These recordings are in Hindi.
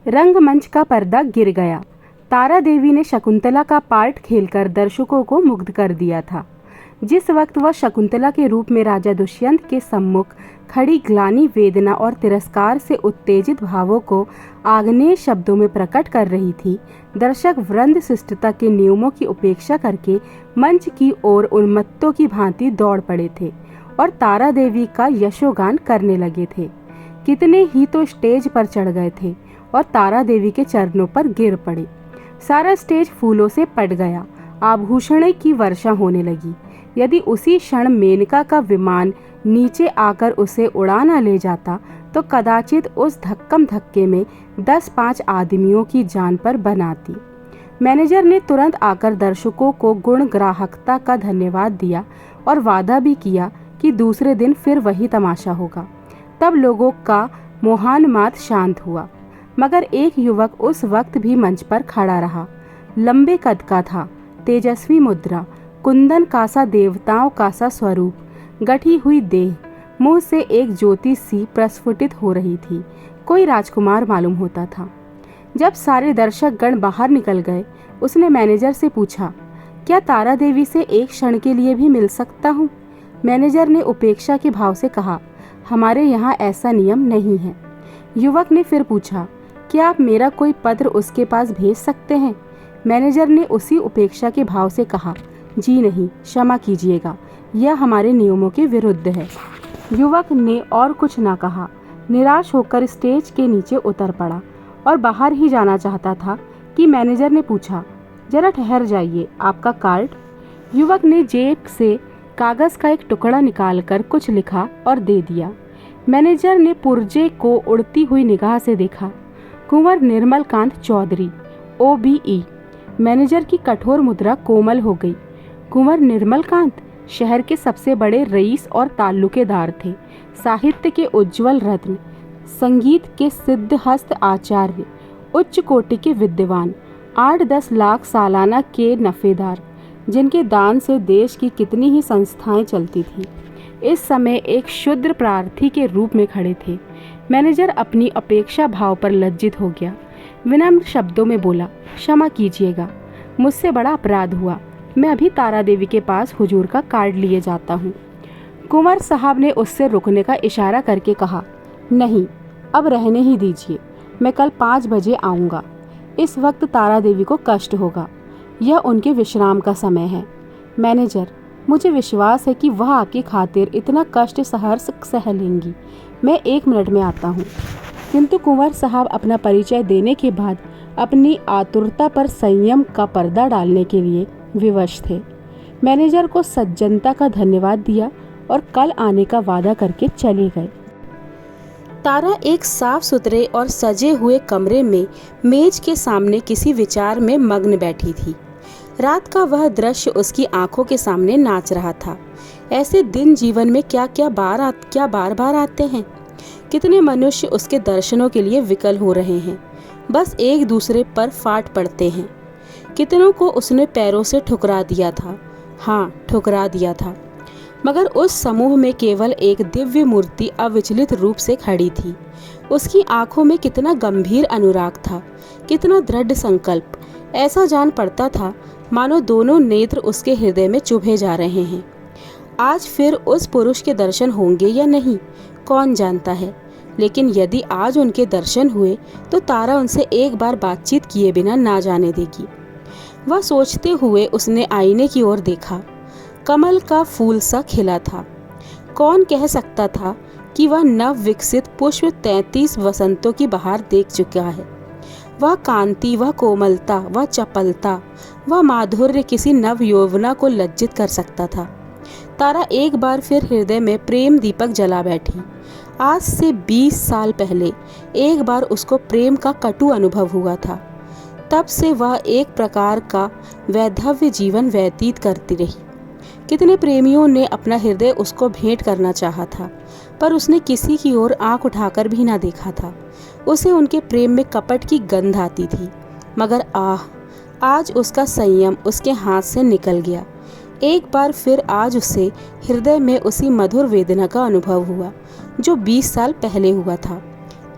रंगमंच का पर्दा गिर गया। तारा देवी ने शकुंतला का पार्ट खेलकर दर्शकों को मुग्ध कर दिया था। जिस वक्त वह शकुंतला के रूप में राजा दुष्यंत के सम्मुख खड़ी ग्लानि, वेदना और तिरस्कार से उत्तेजित भावों को आग्नेय शब्दों में प्रकट कर रही थी, दर्शक वृंद शिष्टता के नियमों की उपेक्षा करके मंच की ओर उन्मत्तों की भांति दौड़ पड़े थे और तारा देवी का यशोगान करने लगे थे। कितने ही तो स्टेज पर चढ़ गए थे और तारा देवी के चरणों पर गिर पड़े। सारा स्टेज फूलों से पट गया। आभूषण की वर्षा होने लगी। यदि उसी क्षण मेनका का विमान नीचे आकर उसे उड़ा न ले जाता तो कदाचित उस धक्कम धक्के में 10-5 आदमियों की जान पर बनाती। मैनेजर ने तुरंत आकर दर्शकों को गुण ग्राहकता का धन्यवाद दिया और वादा भी किया कि दूसरे दिन फिर वही तमाशा होगा। तब लोगों का मोहान्माद शांत हुआ, मगर एक युवक उस वक्त भी मंच पर खड़ा रहा। लंबे कद का था, तेजस्वी मुद्रा, कुंदन का सा देवताओं का सा स्वरूप, गठी हुई देह, मुंह से एक ज्योति सी प्रस्फुटित हो रही थी। कोई राजकुमार मालूम होता था। जब सारे दर्शक गण बाहर निकल गए, उसने मैनेजर से पूछा, क्या तारा देवी से एक क्षण के लिए भी मिल सकता हूँ? मैनेजर ने उपेक्षा के भाव से कहा, हमारे यहाँ ऐसा नियम नहीं है। युवक ने फिर पूछा, क्या आप मेरा कोई पत्र उसके पास भेज सकते हैं? मैनेजर ने उसी उपेक्षा के भाव से कहा, जी नहीं, क्षमा कीजिएगा, यह हमारे नियमों के विरुद्ध है। युवक ने और कुछ न कहा, निराश होकर स्टेज के नीचे उतर पड़ा और बाहर ही जाना चाहता था कि मैनेजर ने पूछा, जरा ठहर जाइए, आपका कार्ड? युवक ने जेब से कागज का एक टुकड़ा निकालकर कुछ लिखा और दे दिया। मैनेजर ने पुर्जे को उड़ती हुई निगाह से देखा। कुंवर निर्मलकांत चौधरी, OBE। मैनेजर की कठोर मुद्रा कोमल हो गई। कुंवर निर्मलकांत शहर के सबसे बड़े रईस और ताल्लुकेदार थे, साहित्य के उज्जवल रत्न, संगीत के सिद्धहस्त आचार्य, उच्च कोटि के विद्वान, 8-10 लाख सालाना के नफेदार, जिनके दान से देश की कितनी ही संस्थाएं चलती थीं, इस समय एक क्षुद्र प्रार्थी के रूप में खड़े थे। मैनेजर अपनी अपेक्षा भाव पर लज्जित हो गया। विनम्र शब्दों में बोला, क्षमा कीजिएगा, मुझसे बड़ा अपराध हुआ। मैं अभी तारा देवी के पास हुजूर का कार्ड लिए जाता हूँ। कुंवर साहब ने उससे रुकने का इशारा करके कहा, नहीं, अब रहने ही दीजिए, मैं कल 5 बजे आऊँगा। इस वक्त तारा देवी को कष्ट होगा, यह उनके विश्राम का समय है। मैनेजर, मुझे विश्वास है कि वह आपकी खातिर इतना कष्ट सहर्ष सह लेंगी। मैं 1 मिनट में आता हूँ। किंतु कुंवर साहब अपना परिचय देने के बाद अपनी आतुरता पर संयम का पर्दा डालने के लिए विवश थे। मैनेजर को सज्जनता का धन्यवाद दिया और कल आने का वादा करके चले गए। तारा एक साफ सुथरे और सजे हुए कमरे में मेज के सामने किसी विचार में मग्न बैठी थी। रात का वह दृश्य उसकी आंखों के सामने नाच रहा था। ऐसे दिन जीवन में क्या बार बार आते हैं। कितने मनुष्य उसके दर्शनों के लिए विकल हो रहे हैं, बस एक दूसरे पर फाट पड़ते हैं। कितनों को उसने पैरों से ठुकरा दिया था, हाँ, ठुकरा दिया था, मगर उस समूह में केवल एक दिव्य मूर्ति अविचलित रूप से खड़ी थी। उसकी आंखों में कितना गंभीर अनुराग था, कितना दृढ़ संकल्प। ऐसा जान पड़ता था मानो दोनों नेत्र उसके हृदय में चुभे जा रहे हैं। आज फिर उस पुरुष के दर्शन होंगे या नहीं, कौन जानता है, लेकिन यदि आज उनके दर्शन हुए तो तारा उनसे एक बार बातचीत किए बिना ना जाने देगी। वह सोचते हुए उसने आईने की ओर देखा। कमल का फूल सा खिला था। कौन कह सकता था कि वह नव विकसित पुष्प 33 वसंतों की बहार देख चुका है। वह कांति, वह कोमलता, वह चपलता, वह माधुर्य किसी नव यौवना को लज्जित कर सकता था। तारा एक बार फिर हृदय में प्रेम दीपक जला बैठी। आज से 20 साल पहले एक बार उसको प्रेम का कटु अनुभव हुआ था। तब से वह एक प्रकार का वैधव्य जीवन व्यतीत करती रही। कितने प्रेमियों ने अपना हृदय उसको भेंट करना चाहा था, पर उसने किसी की ओर आंख उठाकर भी ना देखा था। उसे उनके प्रेम में कपट की गंध आती थी, मगर आज उसका संयम उसके हाथ से निकल गया। एक बार फिर आज उसे हृदय में उसी मधुर वेदना का अनुभव हुआ जो 20 साल पहले हुआ था।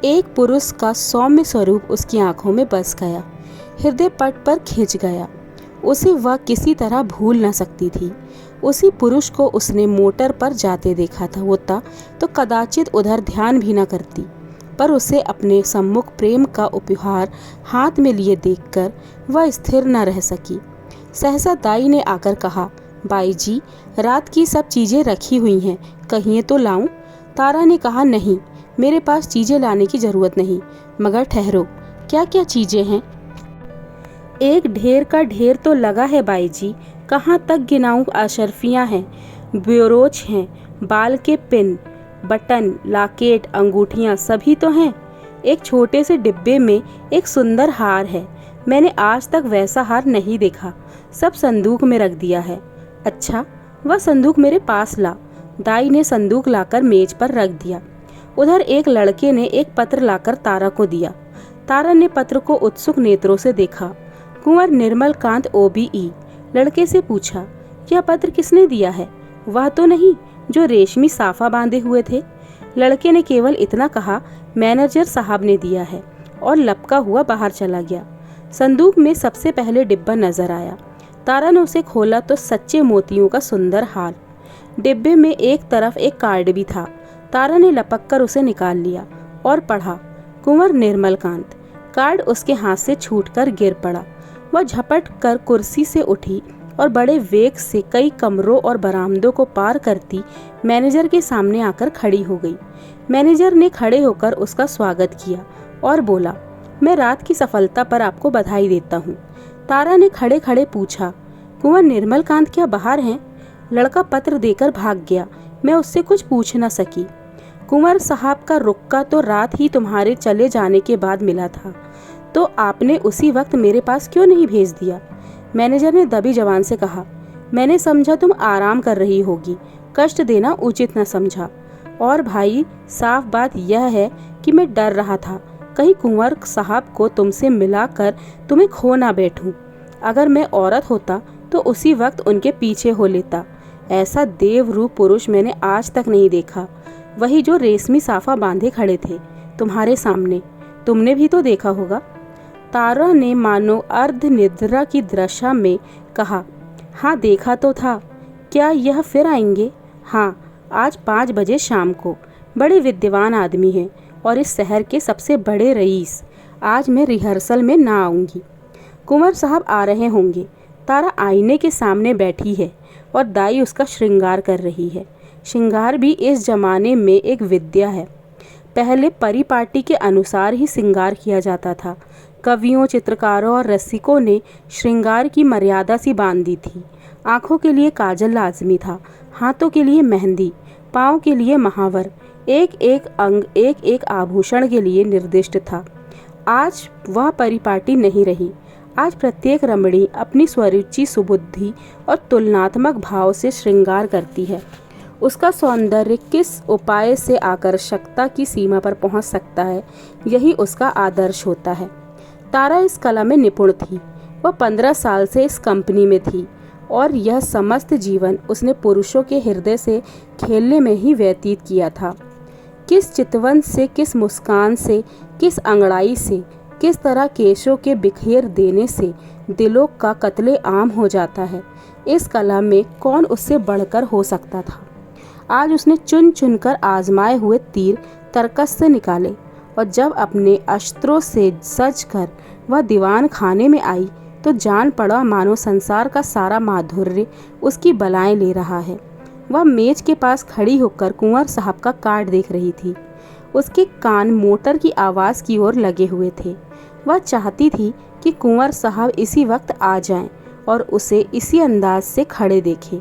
एक पुरुष का सौम्य स्वरूप उसकी आंखों में बस गया, हृदय पट पर खिंच गया। उसे वह किसी तरह भूल न सकती थी। उसी पुरुष को उसने मोटर पर जाते देखा था होता तो कदाचित उधर ध्यान भी न करती, पर उसे अपने सम्मुख प्रेम का उपहार हाथ में लिए देखकर वह स्थिर न रह सकी। सहसा दाई ने आकर कहा, बाई जी, रात की सब चीज़ें रखी हुई हैं, कहिए तो लाऊं? तारा ने कहा, नहीं, मेरे पास चीज़ें लाने की ज़रूरत नहीं, मगर ठहरो, क्या क्या चीज़ें हैं? एक ढेर का ढेर तो लगा है बाई जी, कहाँ तक गिनाऊं? अशर्फियाँ हैं, ब्योरोच हैं, बाल के पिन, बटन, लॉकेट, अंगूठियाँ सभी तो हैं। एक छोटे से डिब्बे में एक सुंदर हार है, मैंने आज तक वैसा हार नहीं देखा, सब संदूक में रख दिया है। अच्छा, वह संदूक मेरे पास ला। दाई ने संदूक लाकर मेज पर रख दिया। उधर एक लड़के ने एक पत्र लाकर तारा को दिया। तारा ने पत्र को उत्सुक नेत्रों से देखा। कुंवर निर्मल कांत OBE। लड़के से पूछा, यह पत्र किसने दिया है? वह तो नहीं जो रेशमी साफा बांधे हुए थे? लड़के ने केवल इतना कहा, मैनेजर साहब ने दिया है, और लपका हुआ बाहर चला गया। संदूक में सबसे पहले डिब्बा नजर आया। तारा ने उसे खोला तो सच्चे मोतियों का सुंदर हार। डिब्बे में एक तरफ एक कार्ड भी था। तारा ने लपक कर उसे निकाल लिया और पढ़ा, कुंवर निर्मल कांत। कार्ड उसके हाथ से छूटकर गिर पड़ा। वह झपट कर कुर्सी से उठी और बड़े वेग से कई कमरों और बरामदों को पार करती मैनेजर के सामने आकर खड़ी हो गई। मैनेजर ने खड़े होकर उसका स्वागत किया और बोला, मैं रात की सफलता पर आपको बधाई देता हूँ। तारा ने खड़े खड़े पूछा, कुंवर निर्मल कांत क्या बाहर हैं? लड़का पत्र देकर भाग गया, मैं उससे कुछ पूछ न सकी। कुंवर साहब का रुक्का तो रात ही तुम्हारे चले जाने के बाद मिला था, तो आपने उसी वक्त मेरे पास क्यों नहीं भेज दिया? मैनेजर ने दबी जबान से कहा, मैंने समझा तुम आराम कर रही होगी, कष्ट देना उचित न समझा। और भाई, साफ बात यह है कि मैं डर रहा था कहीं कुंवर साहब को तुमसे मिलाकर तुम्हें खो ना बैठूं। अगर मैं औरत होता तो उसी वक्त उनके पीछे हो लेता। ऐसा देवरूप पुरुष मैंने आज तक नहीं देखा। वही जो रेशमी साफा बांधे खड़े थे तुम्हारे सामने, तुमने भी तो देखा होगा। तारा ने मानो अर्ध निद्रा की दशा में कहा, हाँ देखा तो था। क्या यह फिर आएंगे? हाँ, आज 5 बजे शाम को। बड़े विद्वान आदमी हैं और इस शहर के सबसे बड़े रईस। आज मैं रिहर्सल में ना आऊँगी। कुंवर साहब आ रहे होंगे। तारा आईने के सामने बैठी है और दाई उसका श्रृंगार कर रही है। श्रृंगार भी इस जमाने में एक विद्या है। पहले परिपाटी के अनुसार ही श्रृंगार किया जाता था। कवियों, चित्रकारों और रसिकों ने श्रृंगार की मर्यादा सी बांध दी थी। आँखों के लिए काजल लाजमी था, हाथों के लिए मेहंदी, पाँव के लिए महावर, एक एक अंग, एक एक आभूषण के लिए निर्दिष्ट था। आज वह परिपाटी नहीं रही। आज प्रत्येक रमणी अपनी स्वरुचि, सुबुद्धि और तुलनात्मक भाव से श्रृंगार करती है। उसका सौंदर्य किस उपाय से आकर्षकता की सीमा पर पहुंच सकता है, यही उसका आदर्श होता है। तारा इस कला में निपुण थी। वह 15 साल से इस कंपनी में थी और यह समस्त जीवन उसने पुरुषों के हृदय से खेलने में ही व्यतीत किया था। किस चितवन से, किस मुस्कान से, किस अंगड़ाई से, किस तरह केशों के बिखेर देने से दिलों का कत्ले आम हो जाता है, इस कला में कौन उससे बढ़कर हो सकता था। आज उसने चुन चुनकर आजमाए हुए तीर तरकस से निकाले और जब अपने अस्त्रों से सज कर वह दीवान खाने में आई तो जान पड़ा मानो संसार का सारा माधुर्य उसकी बलाएं ले रहा है। वह मेज के पास खड़ी होकर कुंवर साहब का कार्ड देख रही थी। उसके कान मोटर की आवाज़ की ओर लगे हुए थे। वह चाहती थी कि कुंवर साहब इसी वक्त आ जाएं और उसे इसी अंदाज से खड़े देखें।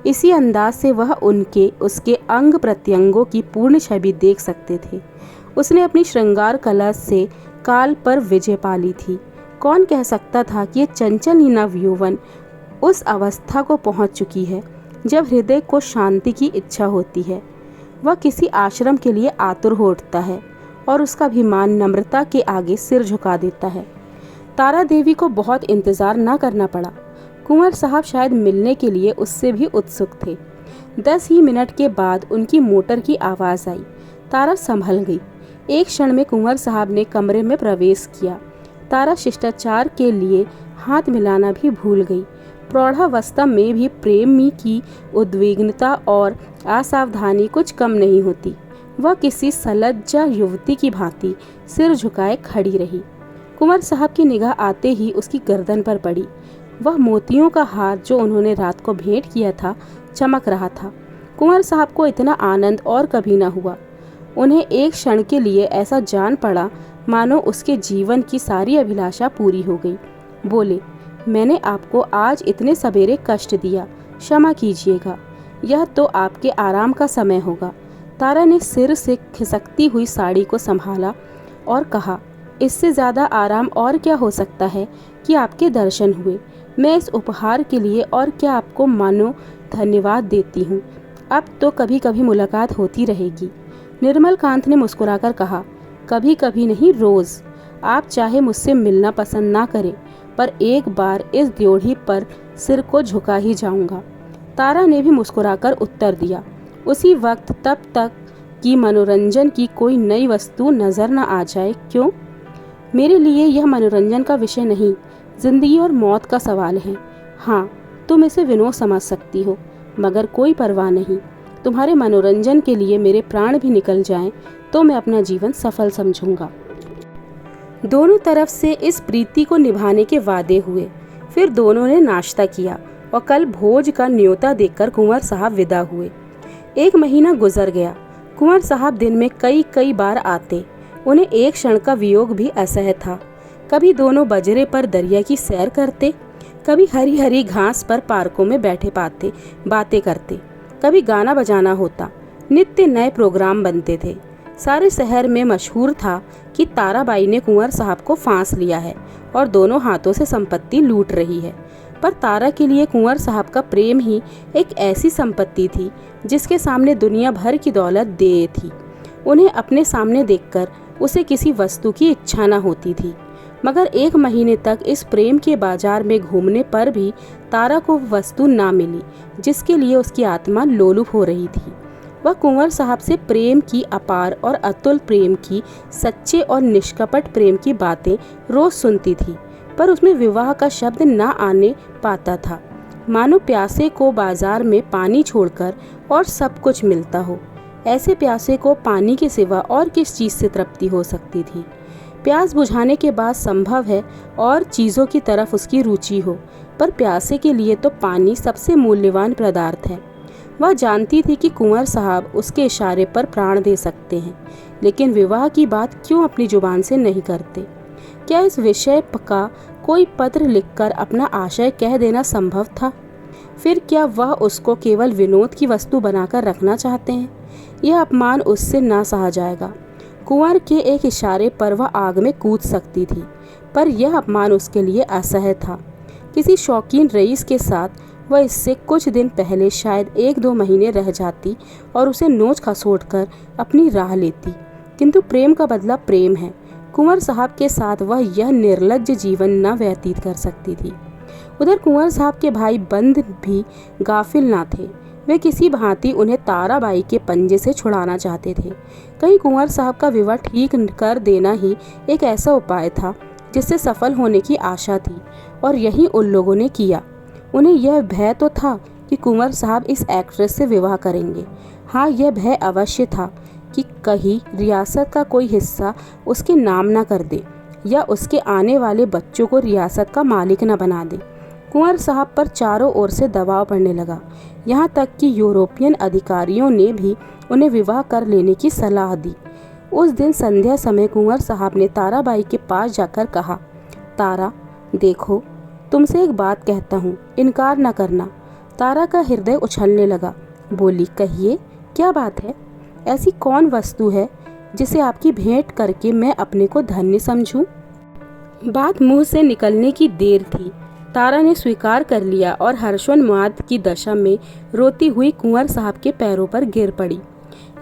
इसी अंदाज से वह उसके अंग प्रत्यंगों की पूर्ण छवि देख सकते थे। उसने अपनी श्रृंगार कला से काल पर विजय पा ली थी। कौन कह सकता था कि ये चंचल नवयौवन उस अवस्था को पहुंच चुकी है जब हृदय को शांति की इच्छा होती है। वह किसी आश्रम के लिए आतुर हो उठता है और उसका अभिमान नम्रता के आगे सिर झुका देता है। तारा देवी को बहुत इंतजार न करना पड़ा। कुंवर साहब शायद मिलने के लिए उससे भी उत्सुक थे। 10 ही मिनट के बाद उनकी मोटर की आवाज़ आई। तारा संभल गई। एक क्षण में कुंवर साहब ने कमरे में प्रवेश किया। तारा शिष्टाचार के लिए हाथ मिलाना भी भूल गई। प्रौढ़ावस्था में भी प्रेमी की उद्विग्नता और असावधानी कुछ कम नहीं होती। वह किसी सलज्जा युवती की भांति सिर झुकाए खड़ी रही। कुंवर साहब की निगाह आते ही उसकी गर्दन पर पड़ी। वह मोतियों का हार जो उन्होंने रात को भेंट किया था चमक रहा था। कुंवर साहब को इतना आनंद और कभी न हुआ। उन्हें एक क्षण के लिए ऐसा जान पड़ा मानो उसके जीवन की सारी अभिलाषा पूरी हो गई। बोले, मैंने आपको आज इतने सवेरे कष्ट दिया, क्षमा कीजिएगा। यह तो आपके आराम का समय होगा। तारा ने सिर से खिसकती हुई साड़ी को संभाला और कहा, इससे ज़्यादा आराम और क्या हो सकता है कि आपके दर्शन हुए। मैं इस उपहार के लिए और क्या आपको मानो धन्यवाद देती हूँ। अब तो कभी कभी मुलाकात होती रहेगी। निर्मल कांत ने मुस्कुराकर कहा, कभी कभी नहीं, रोज़। आप चाहे मुझसे मिलना पसंद ना करें, पर एक बार इस ड्योढ़ी पर सिर को झुका ही जाऊंगा। तारा ने भी मुस्कुराकर उत्तर दिया। उसी वक्त तब तक कि मनोरंजन की कोई नई वस्तु नजर न आ जाए। क्यों? मेरे लिए यह मनोरंजन का विषय नहीं, जिंदगी और मौत का सवाल है। हाँ, तुम इसे विनोद समझ सकती हो, मगर कोई परवाह नहीं। तुम्हारे मनोरंजन के लिए मेरे प्राण भी निकल जाएं तो मैं अपना जीवन सफल समझूंगा। दोनों तरफ से इस प्रीति को निभाने के वादे हुए। फिर दोनों ने नाश्ता किया और कल भोज का न्योता देकर कुंवर साहब विदा हुए। 1 महीना गुजर गया। कुंवर साहब दिन में कई बार आते। उन्हें एक क्षण का वियोग भी असह्य था। कभी दोनों बजरे पर दरिया की सैर करते, कभी हरी हरी घास पर पार्कों में बैठे पाते बातें करते। कभी गाना बजाना होता। नित्य नए प्रोग्राम बनते थे। सारे शहर में मशहूर था कि ताराबाई ने कुंवर साहब को फांस लिया है और दोनों हाथों से संपत्ति लूट रही है। पर तारा के लिए कुंवर साहब का प्रेम ही एक ऐसी संपत्ति थी जिसके सामने दुनिया भर की दौलत देय थी। उन्हें अपने सामने देखकर उसे किसी वस्तु की इच्छा न होती थी। मगर 1 महीने तक इस प्रेम के बाजार में घूमने पर भी तारा को वस्तु ना मिली जिसके लिए उसकी आत्मा लोलुप हो रही थी। वह कुंवर साहब से प्रेम की अपार और अतुल प्रेम की, सच्चे और निष्कपट प्रेम की बातें रोज सुनती थी, पर उसमें विवाह का शब्द ना आने पाता था। मानो प्यासे को बाजार में पानी छोड़कर और सब कुछ मिलता हो। ऐसे प्यासे को पानी के सिवा और किस चीज़ से तृप्ति हो सकती थी? प्यास बुझाने के बाद संभव है और चीज़ों की तरफ उसकी रुचि हो, पर प्यासे के लिए तो पानी सबसे मूल्यवान पदार्थ है। वह जानती थी कि कुंवर साहब उसके इशारे पर प्राण दे सकते हैं, लेकिन विवाह की बात क्यों अपनी जुबान से नहीं करते? क्या इस विषय का कोई पत्र लिखकर अपना आशय कह देना संभव था? फिर क्या वह उसको केवल विनोद की वस्तु बनाकर रखना चाहते हैं? यह अपमान उससे ना सहा जाएगा। कुंवर के एक इशारे पर वह आग में कूद सकती थी, पर यह अपमान उसके लिए असह्य था। किसी शौकीन रईस के साथ वह इससे कुछ दिन पहले शायद 1-2 महीने रह जाती और उसे नोच खसोट कर अपनी राह लेती, किंतु प्रेम का बदला प्रेम है। कुंवर साहब के साथ वह यह निर्लज्ज जीवन न व्यतीत कर सकती थी। उधर कुंवर साहब के भाई बंद भी गाफिल ना थे। वे किसी भांति उन्हें ताराबाई के पंजे से छुड़ाना चाहते थे। कहीं कुंवर साहब का विवाह ठीक कर देना ही एक ऐसा उपाय था जिससे सफल होने की आशा थी, और यही उन लोगों ने किया। उन्हें यह भय तो था कि कुंवर साहब इस एक्ट्रेस से विवाह करेंगे। हाँ, यह भय अवश्य था कि कहीं रियासत का कोई हिस्सा उसके नाम न कर दे या उसके आने वाले बच्चों को रियासत का मालिक न बना दे। कुंवर साहब पर चारों ओर से दबाव पड़ने लगा, यहाँ तक कि यूरोपियन अधिकारियों ने भी उन्हें विवाह कर लेने की सलाह दी। उस दिन संध्या समय कुंवर साहब ने ताराबाई के पास जाकर कहा, तारा देखो, तुमसे एक बात कहता हूँ, इनकार न करना। तारा का हृदय उछलने लगा। बोली, कहिए, क्या बात है? ऐसी कौन वस्तु है जिसे आपकी भेंट करके मैं अपने को धन्य समझूं? बात मुंह से निकलने की देर थी। तारा ने स्वीकार कर लिया और हर्षोन्माद की दशा में रोती हुई कुंवर साहब के पैरों पर गिर पड़ी।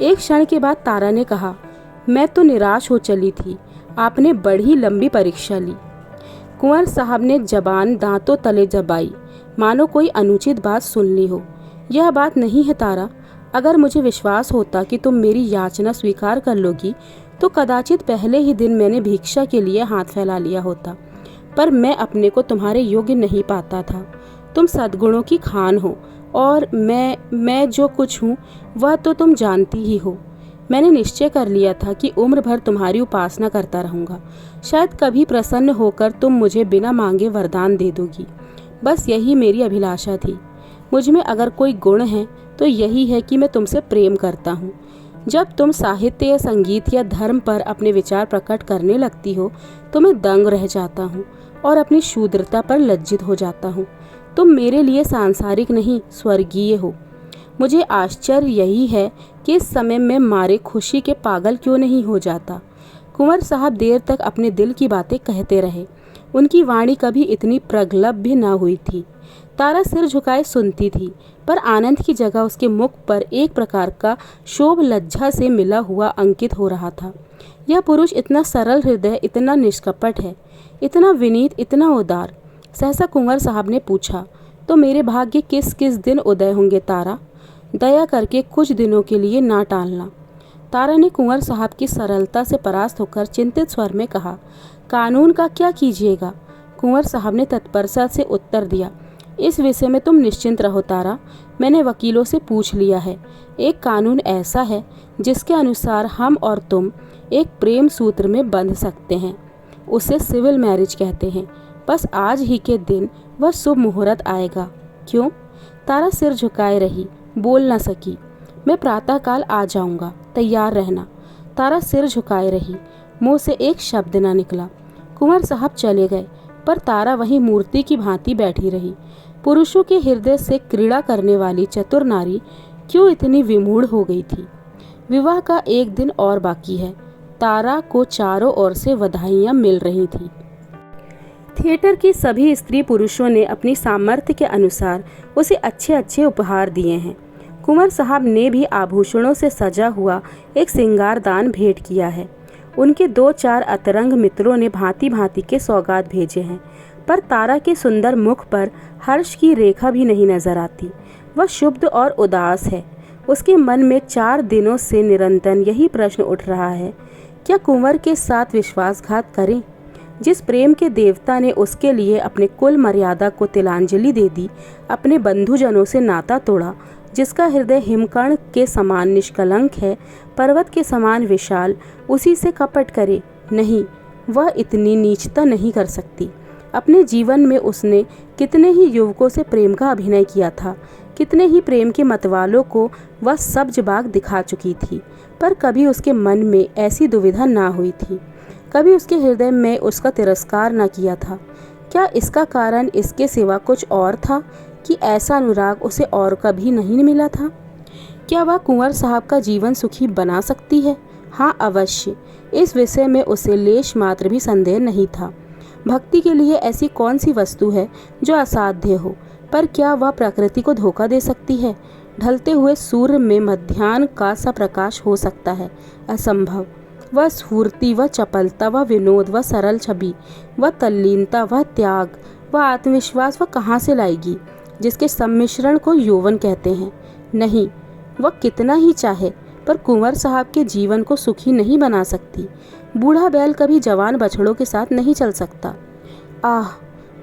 एक क्षण के बाद तारा ने कहा, मैं तो निराश हो चली थी, आपने बड़ी लंबी परीक्षा ली। कुंवर साहब ने जबान दांतों तले दबाई, मानो कोई अनुचित बात सुन ली हो। यह बात नहीं है तारा, अगर मुझे विश्वास होता कि तुम मेरी याचना स्वीकार कर लोगी तो कदाचित पहले ही दिन मैंने भिक्षा के लिए हाथ फैला लिया होता, पर मैं अपने को तुम्हारे योग्य नहीं पाता था। तुम सद्गुणों की खान हो और मैं जो कुछ हूँ वह तो तुम जानती ही हो। मैंने निश्चय कर लिया था कि उम्र भर तुम्हारी उपासना करता रहूँगा। शायद कभी प्रसन्न होकर तुम मुझे बिना मांगे वरदान दे दोगी। बस यही मेरी अभिलाषा थी। मुझ में अगर कोई गुण है तो यही है कि मैं तुमसे प्रेम करता हूँ। जब तुम साहित्य या संगीत या धर्म पर अपने विचार प्रकट करने लगती हो तो मैं दंग रह जाता हूँ और अपनी शूद्रता पर लज्जित हो जाता हूँ। तुम मेरे लिए सांसारिक नहीं, स्वर्गीय हो। मुझे आश्चर्य यही है कि इस समय मैं मारे खुशी के पागल क्यों नहीं हो जाता। कुंवर साहब देर तक अपने दिल की बातें कहते रहे। उनकी वाणी कभी इतनी प्रगल्भ भी न हुई थी। तारा सिर झुकाए सुनती थी, पर आनंद की जगह उसके मुख पर एक प्रकार का शोभ लज्जा से मिला हुआ अंकित हो रहा था। यह पुरुष इतना सरल हृदय, इतना निष्कपट है, इतना विनीत, इतना उदार। सहसा कुंवर साहब ने पूछा, तो मेरे भाग्य किस किस दिन उदय होंगे तारा? दया करके कुछ दिनों के लिए ना टालना। तारा ने कुंवर साहब की सरलता से परास्त होकर चिंतित स्वर में कहा, कानून का क्या कीजिएगा? कुंवर साहब ने तत्परता से उत्तर दिया, इस विषय में तुम निश्चिंत रहो तारा, मैंने वकीलों से पूछ लिया है। एक कानून ऐसा है जिसके अनुसार हम और तुम एक प्रेम सूत्र में बंध सकते हैं। उसे सिविल मैरिज कहते हैं। बस आज ही के दिन वह शुभ मुहूर्त आएगा। क्यों? तारा सिर झुकाए रही, बोल न सकी। मैं प्रातःकाल आ जाऊंगा, तैयार रहना। तारा सिर झुकाए रही, मुंह से एक शब्द न निकला। कुंवर साहब चले गए, पर तारा वहीं मूर्ति की भांति बैठी रही। पुरुषों के हृदय से क्रीड़ा करने वाली चतुर नारी क्यों इतनी विमूढ़ हो गई थी? विवाह का एक दिन और बाकी है। तारा को चारों ओर से बधाइयां मिल रही थी। थिएटर की सभी स्त्री पुरुषों ने अपनी सामर्थ्य के अनुसार उसे अच्छे अच्छे उपहार दिए हैं। कुंवर साहब ने भी आभूषणों से सजा हुआ एक सिंगारदान भेंट किया है। उनके 2-4 अतरंग मित्रों ने भांति भांति के सौगात भेजे हैं, पर तारा के सुंदर मुख पर हर्ष की रेखा भी नहीं नजर आती। वह शुद्ध और उदास है। उसके मन में 4 दिनों से निरंतर यही प्रश्न उठ रहा है, क्या कुंवर के साथ विश्वासघात करें? जिस प्रेम के देवता ने उसके लिए अपने कुल मर्यादा को तिलांजलि दे दी, अपने बंधुजनों से नाता तोड़ा, जिसका हृदय हिमकर्ण के समान निष्कलंक है, पर्वत के समान विशाल, उसी से कपट करे? नहीं, वह इतनी नीचता नहीं कर सकती। अपने जीवन में उसने कितने ही युवकों से प्रेम का अभिनय किया था, कितने ही प्रेम के मतवालों को वह सब्ज बाग दिखा चुकी थी, पर कभी उसके मन में ऐसी दुविधा ना हुई थी, कभी उसके हृदय में उसका तिरस्कार न किया था। क्या इसका कारण इसके सिवा कुछ और था कि ऐसा अनुराग उसे और कभी नहीं मिला था? क्या वह कुंवर साहब का जीवन सुखी बना सकती है? हाँ, अवश्य। इस विषय में उसे लेश मात्र भी संदेह नहीं था। भक्ति के लिए ऐसी कौन सी वस्तु है जो असाध्य हो? पर क्या वह प्रकृति को धोखा दे सकती है? ढलते हुए सूर्य में मध्याह्न का सा प्रकाश हो सकता है? असंभव। वह स्फूर्ति, वह चपलता, वह विनोद, वह सरल छवि, वह तल्लीनता, वह त्याग, वह आत्मविश्वास वह कहाँ से लाएगी, जिसके सम्मिश्रण को यौवन कहते हैं? नहीं, वह कितना ही चाहे पर कुंवर साहब के जीवन को सुखी नहीं बना सकती। बूढ़ा बैल कभी जवान बछड़ों के साथ नहीं चल सकता। आह,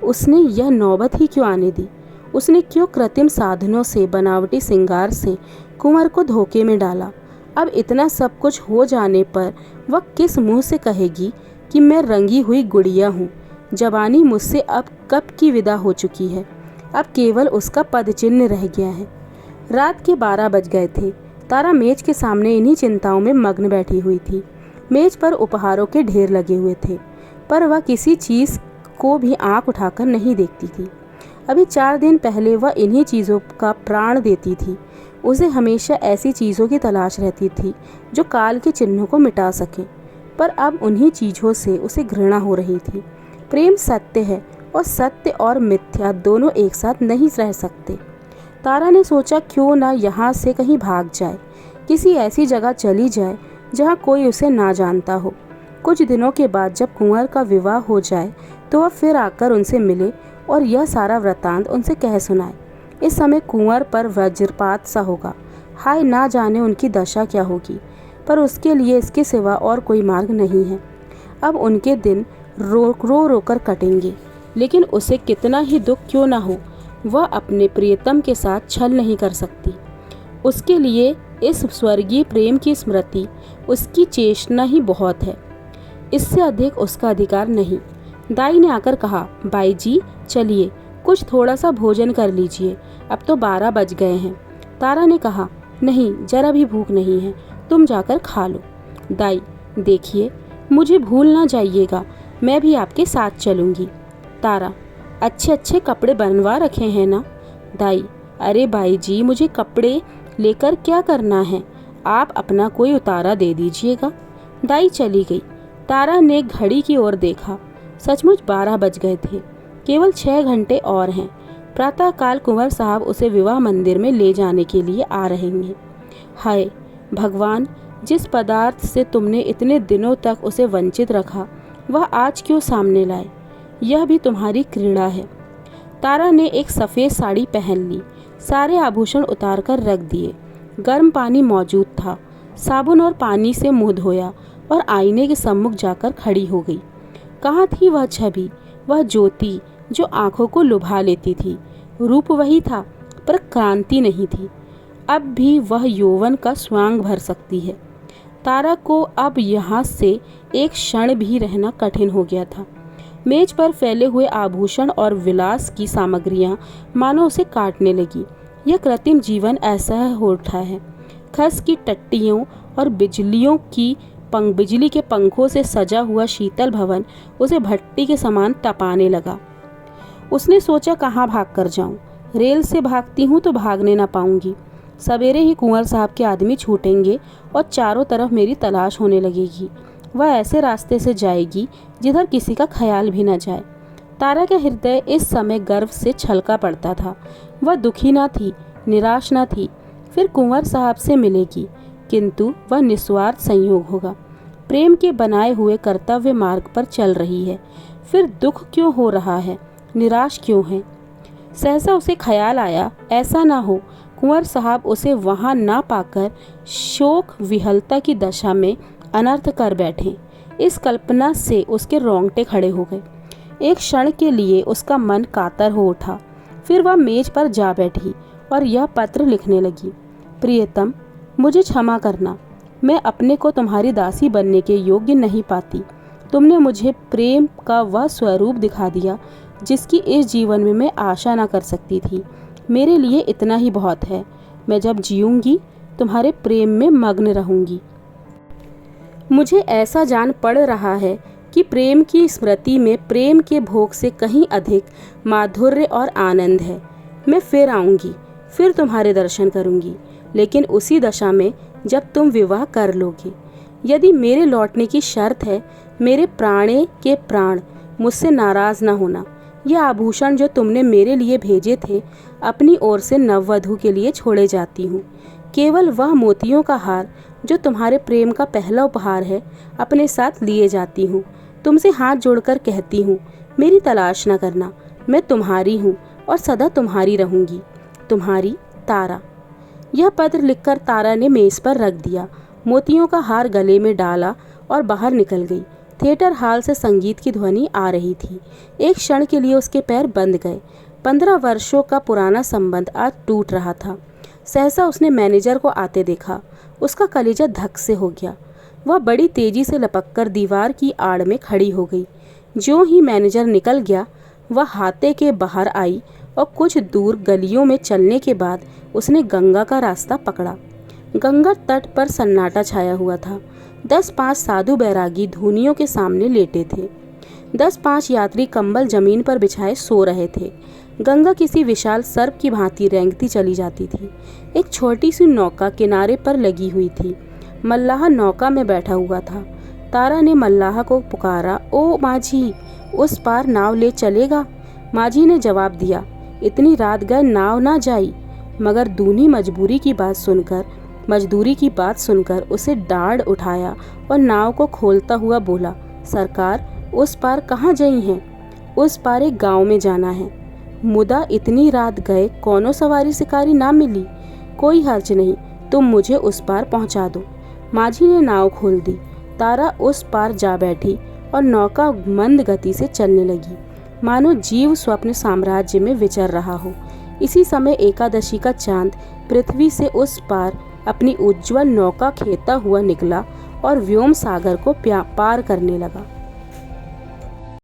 उसने यह नौबत ही क्यों आने दी? उसने क्यों कृत्रिम साधनों से, बनावटी श्रृंगार से कुंवर को धोखे में डाला? अब इतना सब कुछ हो जाने पर वह किस मुंह से कहेगी कि मैं रंगी हुई गुड़िया हूँ? जवानी मुझसे अब कब की विदा हो चुकी है। अब केवल उसका पद चिन्ह रह गया है। रात के 12 बज गए थे। तारा मेज के सामने इन्हीं चिंताओं में मग्न बैठी हुई थी। मेज पर उपहारों के ढेर लगे हुए थे, पर वह किसी चीज़ को भी आंख उठाकर नहीं देखती थी। अभी 4 दिन पहले वह इन्हीं चीज़ों का प्राण देती थी। उसे हमेशा ऐसी चीज़ों की तलाश रहती थी जो काल के चिन्हों को मिटा सके, पर अब उन्हीं चीज़ों से उसे घृणा हो रही थी। प्रेम सत्य है और सत्य और मिथ्या दोनों एक साथ नहीं रह सकते। तारा ने सोचा क्यों ना यहाँ से कहीं भाग जाए, किसी ऐसी जगह चली जाए जहाँ कोई उसे ना जानता हो। कुछ दिनों के बाद जब कुंवर का विवाह हो जाए तो वह फिर आकर उनसे मिले और यह सारा वृत्तांत उनसे कह सुनाए। इस समय कुंवर पर वज्रपात सा होगा। हाय, ना जाने उनकी दशा क्या होगी। पर उसके लिए इसके सिवा और कोई मार्ग नहीं है। अब उनके दिन रो रो कर कटेंगे, लेकिन उसे कितना ही दुख क्यों ना हो, वह अपने प्रियतम के साथ छल नहीं कर सकती। उसके लिए इस स्वर्गीय प्रेम की स्मृति, उसकी चेष्टा ही बहुत है। इससे अधिक उसका अधिकार नहीं। दाई ने आकर कहा, बाई जी चलिए, कुछ थोड़ा सा भोजन कर लीजिए, अब तो 12 बज गए हैं। तारा ने कहा, नहीं, जरा भी भूख नहीं है, तुम जाकर खा लो। दाई, देखिए मुझे भूल ना जाइएगा, मैं भी आपके साथ चलूँगी। तारा, अच्छे अच्छे कपड़े बनवा रखे हैं ना? दाई, अरे बाई जी, मुझे कपड़े लेकर क्या करना है, आप अपना कोई उतारा दे दीजिएगा। दाई चली गई। तारा ने घड़ी की ओर देखा, सचमुच 12 बज गए थे, केवल 6 घंटे और हैं। प्रातःकाल कुंवर साहब उसे विवाह मंदिर में ले जाने के लिए आ रहेंगे। हाय भगवान, जिस पदार्थ से तुमने इतने दिनों तक उसे वंचित रखा, वह आज क्यों सामने लाए? यह भी तुम्हारी क्रीड़ा है। तारा ने एक सफ़ेद साड़ी पहन ली, सारे आभूषण उतार कर रख दिए। गर्म पानी मौजूद था, साबुन और पानी से मुंह धोया और आईने के सम्मुख जाकर खड़ी हो गई। कहाँ थी वह छवि, वह ज्योति जो आंखों को लुभा लेती थी? रूप वही था, पर क्रांति नहीं थी। अब भी वह यौवन का स्वांग भर सकती है। तारा को अब यहाँ से एक क्षण भी रहना कठिन हो गया था। मेज पर फैले हुए आभूषण और विलास की सामग्रियां मानो उसे काटने लगी। यह कृत्रिम जीवन ऐसा हो उठा है। खस की टट्टियों और बिजली के पंखों से सजा हुआ शीतल भवन उसे भट्टी के समान तपाने लगा। उसने सोचा, कहाँ भाग कर जाऊं? रेल से भागती हूँ तो भागने ना पाऊंगी। सवेरे ही कुंवर साहब के आदमी छूटेंगे और चारों तरफ मेरी तलाश होने लगेगी। वह ऐसे रास्ते से जाएगी जिधर किसी का ख्याल भी न जाए। तारा का हृदय इस समय गर्व से छलका पड़ता था। वह दुखी न थी, निराश न थी। फिर कुंवर साहब से मिलेगी, किंतु वह निस्वार्थ संयोग होगा। प्रेम के बनाए हुए कर्तव्य मार्ग पर चल रही है, फिर दुख क्यों हो रहा है, निराश क्यों है? सहसा उसे ख्याल आया, ऐसा ना हो कुंवर साहब उसे वहां ना पाकर शोक विहलता की दशा में अनर्थ कर बैठे। इस कल्पना से उसके रोंगटे खड़े हो गए। एक क्षण के लिए उसका मन कातर हो उठा। फिर वह मेज पर जा बैठी और यह पत्र लिखने लगी। प्रियतम, मुझे क्षमा करना, मैं अपने को तुम्हारी दासी बनने के योग्य नहीं पाती। तुमने मुझे प्रेम का वह स्वरूप दिखा दिया जिसकी इस जीवन में मैं आशा ना कर सकती थी। मेरे लिए इतना ही बहुत है। मैं जब जीऊंगी तुम्हारे प्रेम में मग्न रहूंगी। मुझे ऐसा जान पड़ रहा है कि प्रेम की स्मृति में प्रेम के भोग से कहीं अधिक माधुर्य और आनंद है। मैं फिर आऊंगी, फिर तुम्हारे दर्शन करूंगी, लेकिन उसी दशा में जब तुम विवाह कर लोगे। यदि मेरे लौटने की शर्त है, मेरे प्राणे के प्राण, मुझसे नाराज न होना। यह आभूषण जो तुमने मेरे लिए भेजे थे, अपनी ओर से नववधू के लिए छोड़े जाती हूँ। केवल वह मोतियों का हार जो तुम्हारे प्रेम का पहला उपहार है, अपने साथ लिए जाती हूँ। तुमसे हाथ जोड़कर कहती हूँ, मेरी तलाश न करना, मैं तुम्हारी हूँ और सदा तुम्हारी रहूँगी। तुम्हारी तारा। यह पत्र लिखकर तारा ने मेज पर रख दिया, मोतियों का हार गले में डाला और बाहर निकल गई। थिएटर हॉल से संगीत की ध्वनि आ रही थी। एक क्षण के लिए उसके पैर बंद गए। 15 वर्षों का पुराना संबंध आज टूट रहा था। सहसा उसने मैनेजर को आते देखा। उसका कलेजा धक से हो गया। वह बड़ी तेजी से लपककर दीवार की आड़ में खड़ी हो गई। जो ही मैनेजर निकल गया, वह हाथे के बाहर आई और कुछ दूर गलियों में चलने के बाद उसने गंगा का रास्ता पकड़ा। गंगा तट पर सन्नाटा छाया हुआ था। 10-5 साधु बैरागी धूनियों के सामने लेटे थे। 10-5 यात्री कंबल जमीन पर बिछाए सो रहे थे। गंगा किसी विशाल सर्प की भांति रेंगती चली जाती थी। एक छोटी सी नौका किनारे पर लगी हुई थी। मल्लाह नौका में बैठा हुआ था। तारा ने मल्लाह को पुकारा, ओ माझी, उस पार नाव ले चलेगा? माझी ने जवाब दिया, इतनी रात गए नाव ना जाई। मगर दूनी मजदूरी की बात सुनकर उसे डांड उठाया और नाव को खोलता हुआ बोला, सरकार, उस पार कहाँ गई हैं? उस पार एक गांव में जाना है। मुदा इतनी रात गए कोनो सवारी शिकारी ना मिली। कोई हर्ज नहीं, तुम मुझे उस पार पहुंचा दो। माझी ने नाव खोल दी। तारा उस पार जा बैठी और नौका मंद गति से चलने लगी, मानो जीव स्वप्न साम्राज्य में विचर रहा हो। इसी समय एकादशी का चांद पृथ्वी से उस पार अपनी उज्ज्वल नौका खेता हुआ निकला और व्योम सागर को पार करने लगा।